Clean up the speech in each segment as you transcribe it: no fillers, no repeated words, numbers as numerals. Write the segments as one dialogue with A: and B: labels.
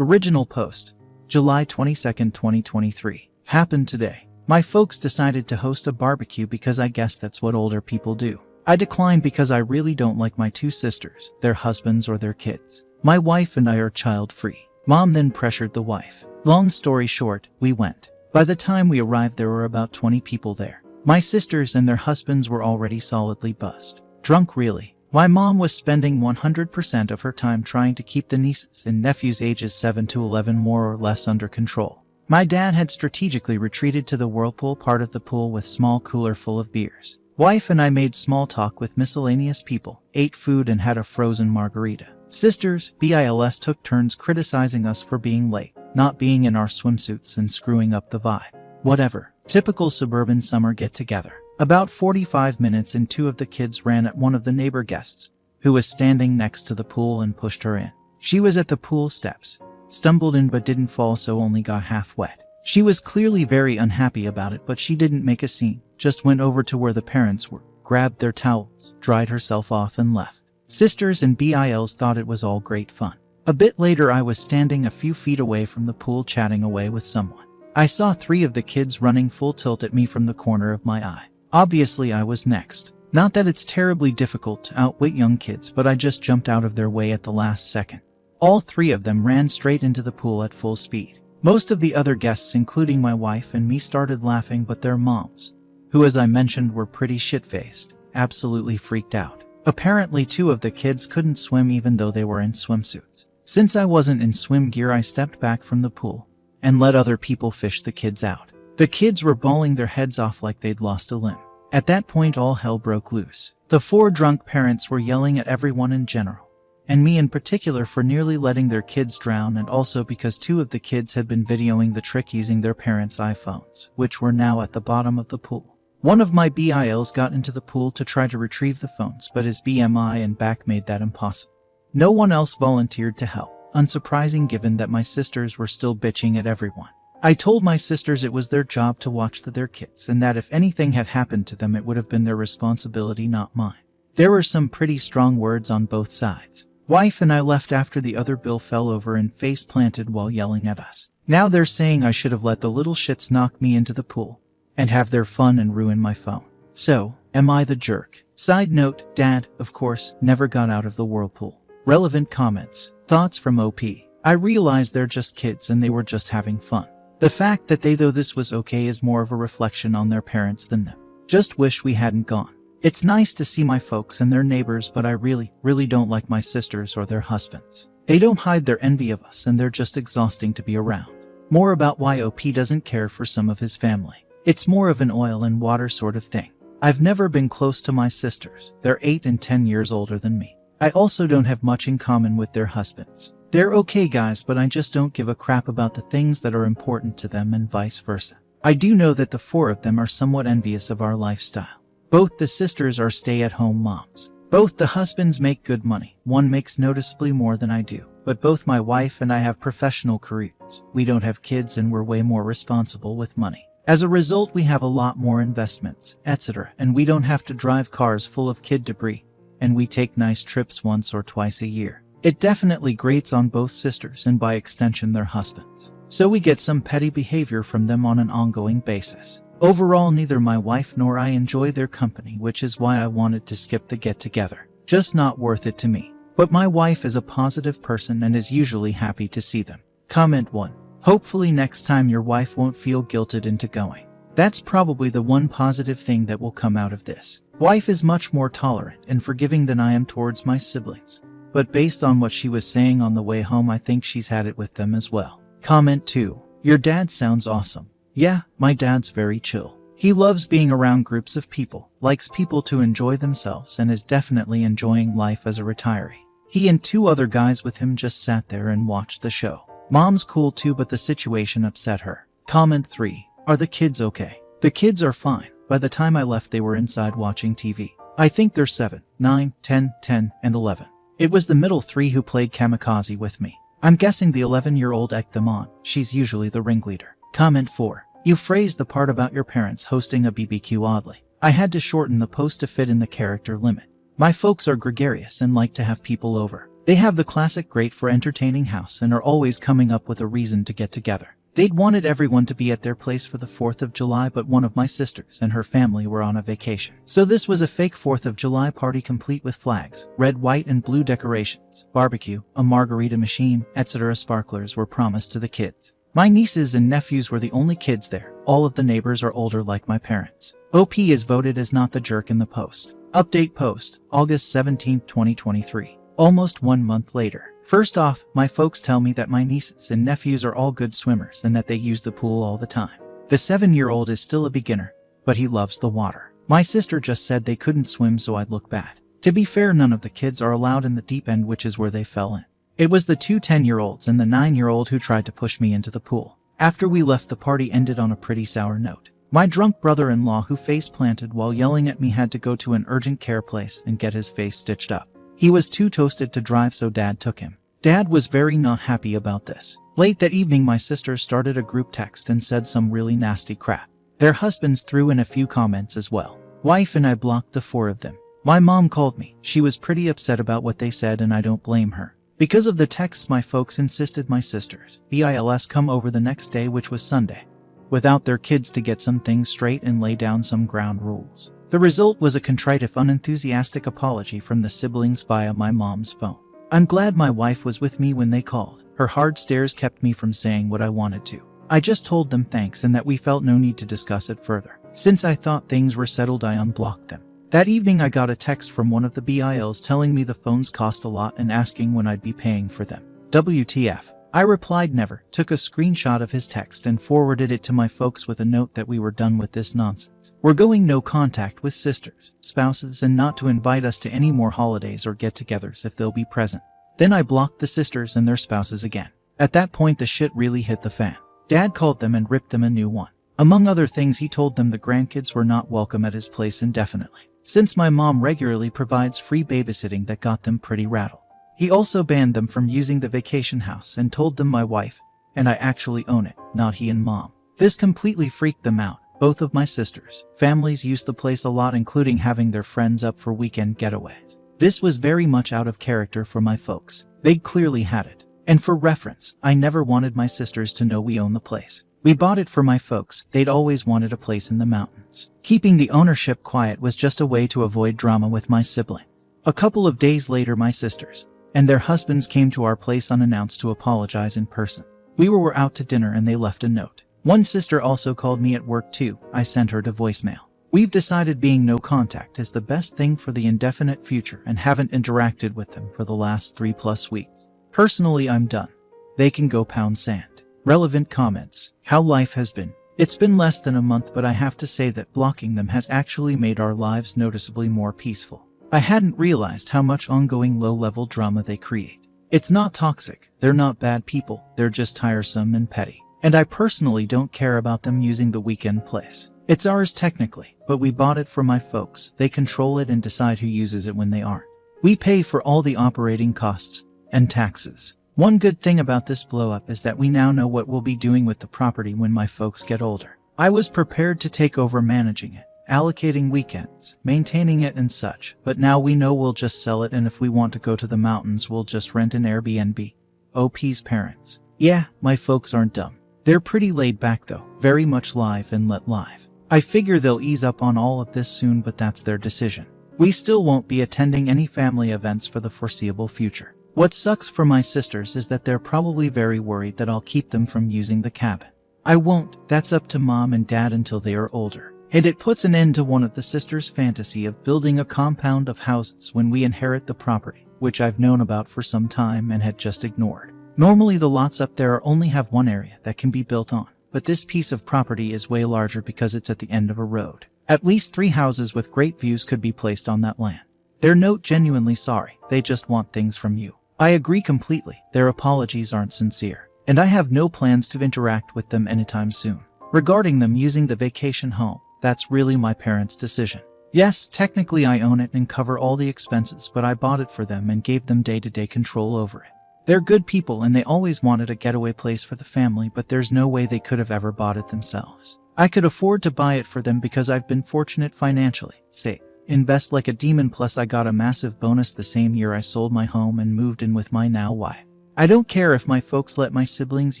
A: Original post, July 22nd, 2023. Happened today. My folks decided to host a barbecue because I guess that's what older people do. I declined because I really don't like my two sisters, their husbands or their kids. My wife and I are child-free. Mom then pressured the wife. Long story short, we went. By the time we arrived there were about 20 people there. My sisters and their husbands were already solidly buzzed. Drunk really. My mom was spending 100% of her time trying to keep the nieces and nephews ages 7 to 11 more or less under control. My dad had strategically retreated to the whirlpool part of the pool with small cooler full of beers. Wife and I made small talk with miscellaneous people, ate food and had a frozen margarita. Sisters, BILS, took turns criticizing us for being late, not being in our swimsuits and screwing up the vibe. Whatever. Typical suburban summer get-together. About 45 minutes and two of the kids ran at one of the neighbor guests, who was standing next to the pool, and pushed her in. She was at the pool steps, stumbled in but didn't fall, so only got half wet. She was clearly very unhappy about it, but she didn't make a scene, just went over to where the parents were, grabbed their towels, dried herself off and left. Sisters and BILs thought it was all great fun. A bit later I was standing a few feet away from the pool chatting away with someone. I saw 3 of the kids running full tilt at me from the corner of my eye. Obviously I was next. Not that it's terribly difficult to outwit young kids, but I just jumped out of their way at the last second. All 3 of them ran straight into the pool at full speed. Most of the other guests, including my wife and me, started laughing, but their moms, who as I mentioned were pretty shit-faced, absolutely freaked out. Apparently 2 of the kids couldn't swim even though they were in swimsuits. Since I wasn't in swim gear, I stepped back from the pool and let other people fish the kids out. The kids were bawling their heads off like they'd lost a limb. At that point all hell broke loose. The 4 drunk parents were yelling at everyone in general, and me in particular, for nearly letting their kids drown, and also because 2 of the kids had been videoing the trick using their parents' iPhones, which were now at the bottom of the pool. One of my BILs got into the pool to try to retrieve the phones, but his BMI and back made that impossible. No one else volunteered to help, unsurprising given that my sisters were still bitching at everyone. I told my sisters it was their job to watch their kids, and that if anything had happened to them it would have been their responsibility, not mine. There were some pretty strong words on both sides. Wife and I left after the other bill fell over and face planted while yelling at us. Now they're saying I should have let the little shits knock me into the pool and have their fun and ruin my phone. So, am I the jerk? Side note, Dad, of course, never got out of the whirlpool. Relevant comments. Thoughts from OP. I realized they're just kids and they were just having fun. The fact that they thought this was okay is more of a reflection on their parents than them. Just wish we hadn't gone. It's nice to see my folks and their neighbors, but I really don't like my sisters or their husbands. They don't hide their envy of us and they're just exhausting to be around. More about why OP doesn't care for some of his family. It's more of an oil and water sort of thing. I've never been close to my sisters. They're 8 and 10 years older than me. I also don't have much in common with their husbands. They're okay guys, but I just don't give a crap about the things that are important to them and vice versa. I do know that the 4 of them are somewhat envious of our lifestyle. Both the sisters are stay-at-home moms. Both the husbands make good money. One makes noticeably more than I do. But both my wife and I have professional careers. We don't have kids and we're way more responsible with money. As a result, we have a lot more investments, etc. And we don't have to drive cars full of kid debris. And we take nice trips once or twice a year. It definitely grates on both sisters and by extension their husbands. So we get some petty behavior from them on an ongoing basis. Overall, neither my wife nor I enjoy their company, which is why I wanted to skip the get-together. Just not worth it to me. But my wife is a positive person and is usually happy to see them. Comment 1. Hopefully next time your wife won't feel guilted into going. That's probably the one positive thing that will come out of this. Wife is much more tolerant and forgiving than I am towards my siblings. But based on what she was saying on the way home, I think she's had it with them as well. Comment 2. Your dad sounds awesome. Yeah, my dad's very chill. He loves being around groups of people, likes people to enjoy themselves, and is definitely enjoying life as a retiree. He and 2 other guys with him just sat there and watched the show. Mom's cool too, but the situation upset her. Comment 3. Are the kids okay? The kids are fine. By the time I left they were inside watching TV. I think they're 7, 9, 10, and 11. It was the middle 3 who played kamikaze with me. I'm guessing the 11-year-old egged them on. She's usually the ringleader. Comment 4. You phrased the part about your parents hosting a BBQ oddly. I had to shorten the post to fit in the character limit. My folks are gregarious and like to have people over. They have the classic great for entertaining house and are always coming up with a reason to get together. They'd wanted everyone to be at their place for the 4th of July, but one of my sisters and her family were on a vacation. So this was a fake 4th of July party complete with flags, red, white, and blue decorations, barbecue, a margarita machine, etc. Sparklers were promised to the kids. My nieces and nephews were the only kids there. All of the neighbors are older like my parents. OP is voted as not the jerk in the post. Update post, August 17, 2023. Almost 1 month later. First off, my folks tell me that my nieces and nephews are all good swimmers and that they use the pool all the time. The 7-year-old is still a beginner, but he loves the water. My sister just said they couldn't swim, so I'd look bad. To be fair, none of the kids are allowed in the deep end, which is where they fell in. It was the 2 10-year-olds and the 9-year-old who tried to push me into the pool. After we left, the party ended on a pretty sour note. My drunk brother-in-law, who face planted while yelling at me, had to go to an urgent care place and get his face stitched up. He was too toasted to drive, so Dad took him. Dad was very not happy about this. Late that evening, my sisters started a group text and said some really nasty crap. Their husbands threw in a few comments as well. Wife and I blocked the 4 of them. My mom called me. She was pretty upset about what they said, and I don't blame her. Because of the texts, my folks insisted my sisters, BILS, come over the next day, which was Sunday, without their kids, to get some things straight and lay down some ground rules. The result was a contrite if unenthusiastic apology from the siblings via my mom's phone. I'm glad my wife was with me when they called. Her hard stares kept me from saying what I wanted to. I just told them thanks and that we felt no need to discuss it further. Since I thought things were settled, I unblocked them. That evening, I got a text from one of the BILs telling me the phones cost a lot and asking when I'd be paying for them. WTF. I replied never, took a screenshot of his text and forwarded it to my folks with a note that we were done with this nonsense. We're going no contact with sisters, spouses, and not to invite us to any more holidays or get-togethers if they'll be present. Then I blocked the sisters and their spouses again. At that point, the shit really hit the fan. Dad called them and ripped them a new one. Among other things, he told them the grandkids were not welcome at his place indefinitely, since my mom regularly provides free babysitting. That got them pretty rattled. He also banned them from using the vacation house and told them my wife and I actually own it, not he and mom. This completely freaked them out. Both of my sisters' families used the place a lot, including having their friends up for weekend getaways. This was very much out of character for my folks. They'd clearly had it. And for reference, I never wanted my sisters to know we own the place. We bought it for my folks. They'd always wanted a place in the mountains. Keeping the ownership quiet was just a way to avoid drama with my siblings. A couple of days later, my sisters and their husbands came to our place unannounced to apologize in person. We were out to dinner and they left a note. One sister also called me at work too. I sent her to voicemail. We've decided being no contact is the best thing for the indefinite future and haven't interacted with them for the last 3+ weeks. Personally, I'm done. They can go pound sand. Relevant comments. How life has been. It's been less than a month, but I have to say that blocking them has actually made our lives noticeably more peaceful. I hadn't realized how much ongoing low-level drama they create. It's not toxic. They're not bad people. They're just tiresome and petty. And I personally don't care about them using the weekend place. It's ours technically, but we bought it for my folks. They control it and decide who uses it when they aren't. We pay for all the operating costs and taxes. One good thing about this blow-up is that we now know what we'll be doing with the property when my folks get older. I was prepared to take over managing it, allocating weekends, maintaining it and such, but now we know we'll just sell it, and if we want to go to the mountains, we'll just rent an Airbnb. OP's parents. Yeah, my folks aren't dumb. They're pretty laid back though, very much live and let live. I figure they'll ease up on all of this soon, but that's their decision. We still won't be attending any family events for the foreseeable future. What sucks for my sisters is that they're probably very worried that I'll keep them from using the cabin. I won't. That's up to mom and dad until they are older. And it puts an end to one of the sisters' fantasy of building a compound of houses when we inherit the property, which I've known about for some time and had just ignored. Normally the lots up there only have one area that can be built on, but this piece of property is way larger because it's at the end of a road. At least 3 houses with great views could be placed on that land. Their note, genuinely sorry, they just want things from you. I agree completely. Their apologies aren't sincere, and I have no plans to interact with them anytime soon. Regarding them using the vacation home, that's really my parents' decision. Yes, technically I own it and cover all the expenses, but I bought it for them and gave them day-to-day control over it. They're good people and they always wanted a getaway place for the family, but there's no way they could have ever bought it themselves. I could afford to buy it for them because I've been fortunate financially, say, invest like a demon, plus I got a massive bonus the same year I sold my home and moved in with my now wife. I don't care if my folks let my siblings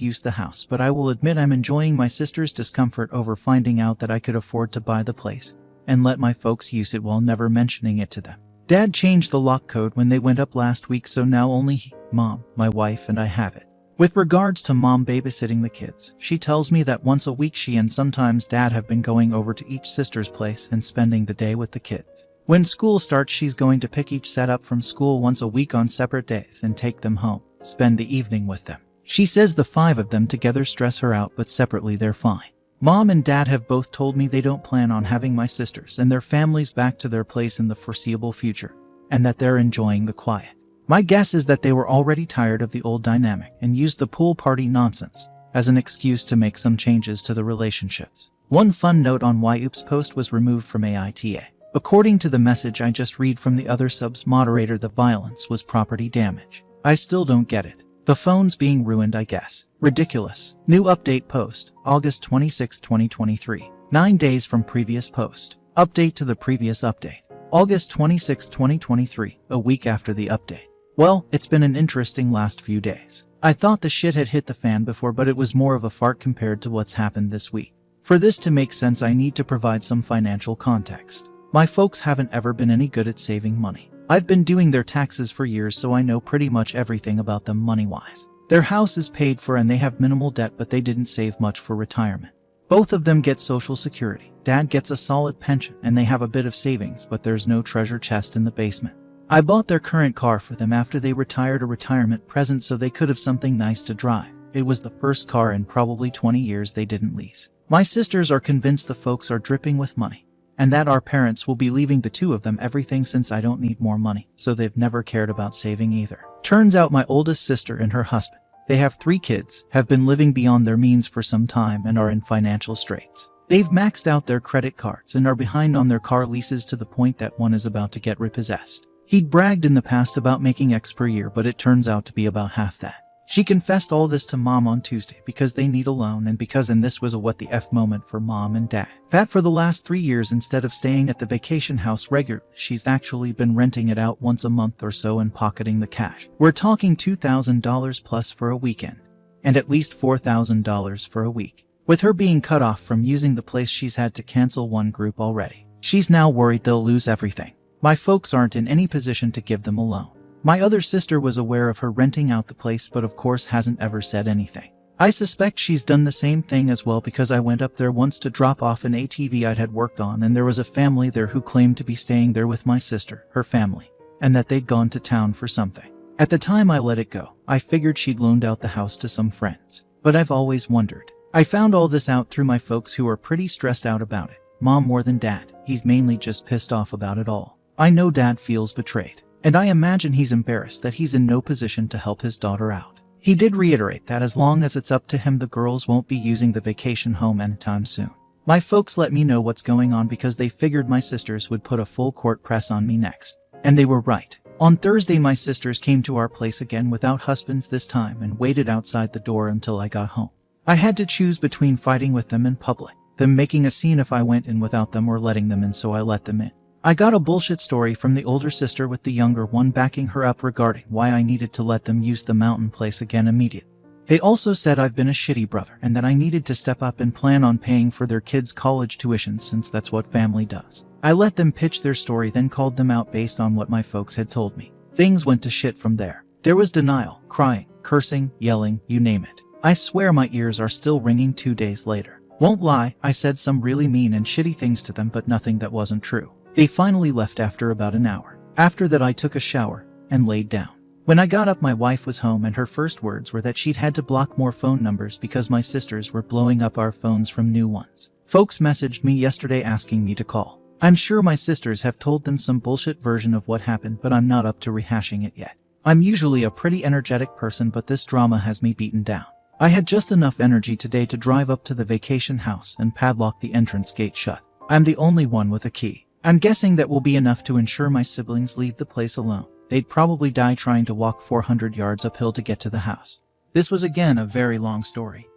A: use the house, but I will admit I'm enjoying my sister's discomfort over finding out that I could afford to buy the place and let my folks use it while never mentioning it to them. Dad changed the lock code when they went up last week, so now only he, Mom, my wife, and I have it. With regards to Mom babysitting the kids, she tells me that once a week she and sometimes Dad have been going over to each sister's place and spending the day with the kids. When school starts, she's going to pick each set up from school once a week on separate days and take them home, spend the evening with them. She says the 5 of them together stress her out, but separately they're fine. Mom and Dad have both told me they don't plan on having my sisters and their families back to their place in the foreseeable future, and that they're enjoying the quiet. My guess is that they were already tired of the old dynamic and used the pool party nonsense as an excuse to make some changes to the relationships. One fun note on why Oops post was removed from AITA. According to the message I just read from the other sub's moderator, the violence was property damage. I still don't get it. The phone's being ruined, I guess. Ridiculous. New update post, August 26, 2023. 9 days from previous post. Update to the previous update. August 26, 2023, a week after the update. Well, it's been an interesting last few days. I thought the shit had hit the fan before, but it was more of a fart compared to what's happened this week. For this to make sense, I need to provide some financial context. My folks haven't ever been any good at saving money. I've been doing their taxes for years, so I know pretty much everything about them money-wise. Their house is paid for and they have minimal debt, but they didn't save much for retirement. Both of them get Social Security. Dad gets a solid pension and they have a bit of savings, but there's no treasure chest in the basement. I bought their current car for them after they retired, a retirement present, so they could have something nice to drive. It was the first car in probably 20 years they didn't lease. My sisters are convinced the folks are dripping with money, and that our parents will be leaving the 2 of them everything since I don't need more money, so they've never cared about saving either. Turns out my oldest sister and her husband, they have 3 kids, have been living beyond their means for some time and are in financial straits. They've maxed out their credit cards and are behind on their car leases to the point that one is about to get repossessed. He'd bragged in the past about making X per year, but it turns out to be about half that. She confessed all this to Mom on Tuesday because they need a loan and because, and this was a what the F moment for Mom and Dad, that for the last 3 years, instead of staying at the vacation house regularly, she's actually been renting it out once a month or so and pocketing the cash. We're talking $2,000 plus for a weekend, and at least $4,000 for a week. With her being cut off from using the place, she's had to cancel one group already. She's now worried they'll lose everything. My folks aren't in any position to give them a loan. My other sister was aware of her renting out the place, but of course hasn't ever said anything. I suspect she's done the same thing as well, because I went up there once to drop off an ATV I'd had worked on, and there was a family there who claimed to be staying there with my sister, her family, and that they'd gone to town for something. At the time I let it go. I figured she'd loaned out the house to some friends. But I've always wondered. I found all this out through my folks, who are pretty stressed out about it. Mom more than Dad. He's mainly just pissed off about it all. I know Dad feels betrayed, and I imagine he's embarrassed that he's in no position to help his daughter out. He did reiterate that as long as it's up to him, the girls won't be using the vacation home anytime soon. My folks let me know what's going on because they figured my sisters would put a full court press on me next. And they were right. On Thursday, my sisters came to our place again without husbands this time and waited outside the door until I got home. I had to choose between fighting with them in public, them making a scene if I went in without them, or letting them in, so I let them in. I got a bullshit story from the older sister, with the younger one backing her up regarding why I needed to let them use the mountain place again immediately. They also said I've been a shitty brother and that I needed to step up and plan on paying for their kids' college tuition, since that's what family does. I let them pitch their story, then called them out based on what my folks had told me. Things went to shit from there. There was denial, crying, cursing, yelling, you name it. I swear my ears are still ringing 2 days later. Won't lie, I said some really mean and shitty things to them, but nothing that wasn't true. They finally left after about an hour. After that, I took a shower and laid down. When I got up, my wife was home, and her first words were that she'd had to block more phone numbers because my sisters were blowing up our phones from new ones. Folks messaged me yesterday asking me to call. I'm sure my sisters have told them some bullshit version of what happened, but I'm not up to rehashing it yet. I'm usually a pretty energetic person, but this drama has me beaten down. I had just enough energy today to drive up to the vacation house and padlock the entrance gate shut. I'm the only one with a key. I'm guessing that will be enough to ensure my siblings leave the place alone. They'd probably die trying to walk 400 yards uphill to get to the house. This was again a very long story.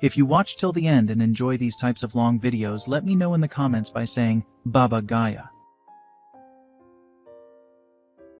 A: If you watch till the end and enjoy these types of long videos, let me know in the comments by saying Baba Gaya.